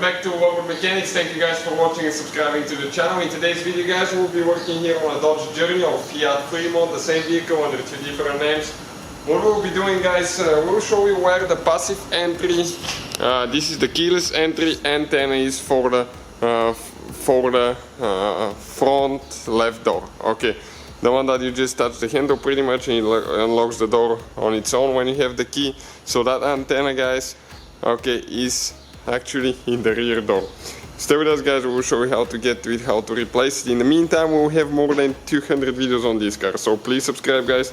back to Europe Mechanics. Thank you guys for watching and subscribing to the channel. In today's video guys, we'll be working here on a Dodge Journey or Fiat Freemont, the same vehicle under two different names. What we'll be doing guys, we'll show you where the passive entry, this is the keyless entry antenna is for the front left door. Okay, the one that you just touch the handle pretty much and it unlocks the door on its own when you have the key. So that antenna guys, okay, is actually in the rear door. Stay with us guys, we will show you how to get to it, how to replace it. In the meantime, we'll have more than 200 videos on this car, so please subscribe guys.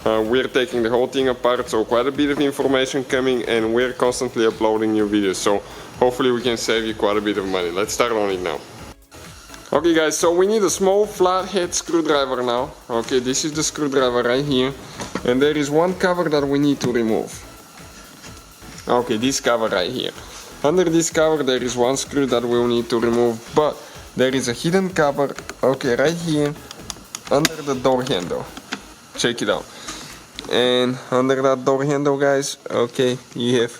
We're taking the whole thing apart, so quite a bit of information coming, and we're constantly uploading new videos, so hopefully we can save you quite a bit of money. Let's start on it now. Okay guys, so we need a small flathead screwdriver now. Okay, this is the screwdriver right here, and there is one cover that we need to remove. Okay, this cover right here. Under this cover there is one screw that we'll need to remove, but there is a hidden cover, okay, right here under the door handle. Check it out. And under that door handle guys, okay, you have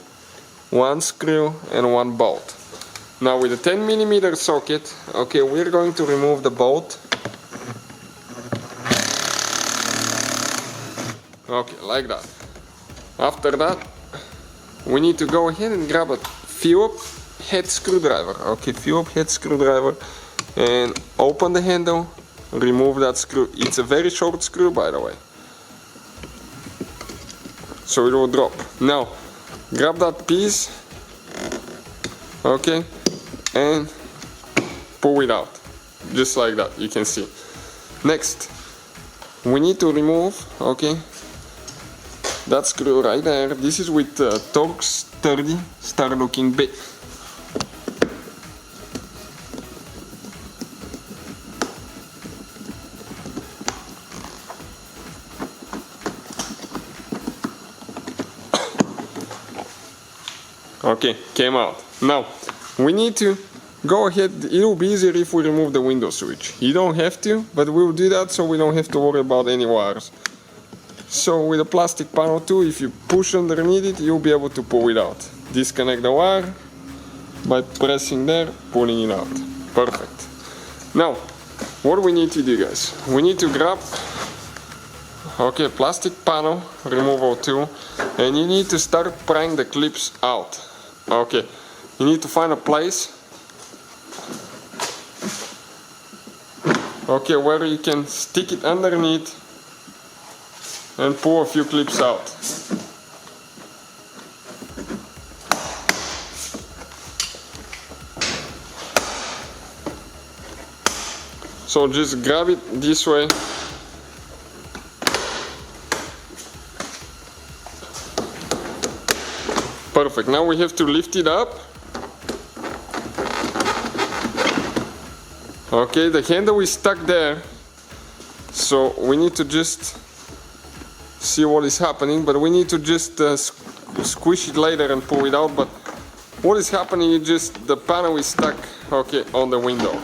one screw and one bolt. Now with a 10mm socket, okay, we're going to remove the bolt. Okay, like that. After that, we need to go ahead and grab a Philip head screwdriver. Okay, Philip head screwdriver, and open the handle, remove that screw. It's a very short screw by the way, so it will drop. Now grab that piece, okay, and pull it out just like that, you can see. Next we need to remove, okay, that screw right there. This is with Torx 30 star looking bit. Okay, came out. Now we need to go ahead. It will be easier if we remove the window switch. You don't have to, but we'll do that so we don't have to worry about any wires. So with a plastic panel too, if you push underneath it, you'll be able to pull it out. Disconnect the wire by pressing there, pulling it out. Perfect. Now, what we need to do guys, we need to grab, okay, plastic panel removal tool, and you need to start prying the clips out. Okay, you need to find a place, okay, where you can stick it underneath and pull a few clips out. So just grab it this way. Perfect. Now we have to lift it up. Okay, the handle is stuck there, so we need to just see what is happening, but we need to just squish it later and pull it out. But what is happening is just the panel is stuck, okay, on the window.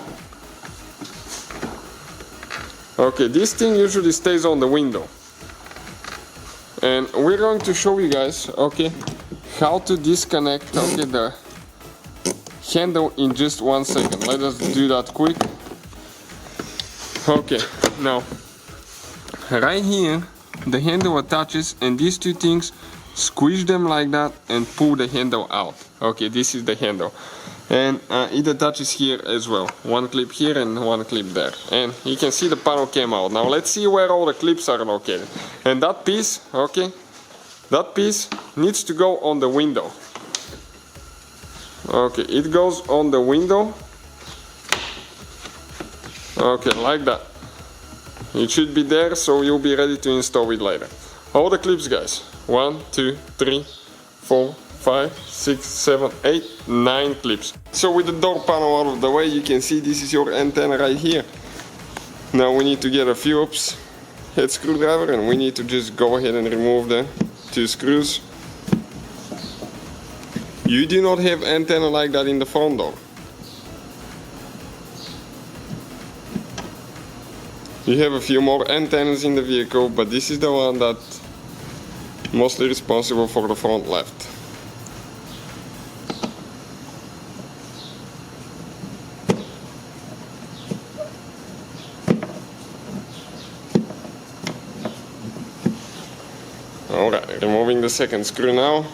Okay, this thing usually stays on the window, and we're going to show you guys, okay, how to disconnect, okay, the handle in just 1 second. Let us do that quick. Okay, now right here the handle attaches, and these two things, squish them like that and pull the handle out. Okay, this is the handle, and it attaches here as well. One clip here and one clip there, and you can see the panel came out. Now let's see where all the clips are located. And that piece, okay, that piece needs to go on the window. Okay, it goes on the window, okay, like that. It should be there, so you'll be ready to install it later. All the clips guys, 1, 2, 3, 4, 5, 6, 7, 8, 9 clips. So with the door panel out of the way, you can see this is your antenna right here. Now we need to get a Phillips head screwdriver, and we need to just go ahead and remove the 2 screws. You do not have antenna like that in the front door. You have a few more antennas in the vehicle, but this is the one that mostly responsible for the front left. removing the second screw now.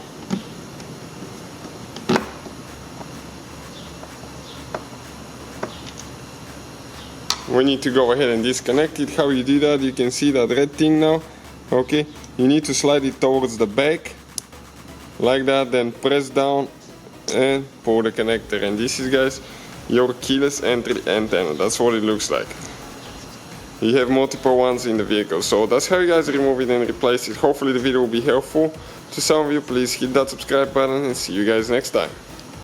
We need to go ahead and disconnect it. How you do that, you can see that red thing now. Okay, you need to slide it towards the back like that, then press down and pull the connector, and this is, guys, your keyless entry antenna. That's what it looks like. You have multiple ones in the vehicle, so that's how you guys remove it and replace it. Hopefully the video will be helpful to some of you. Please hit that subscribe button and see you guys next time.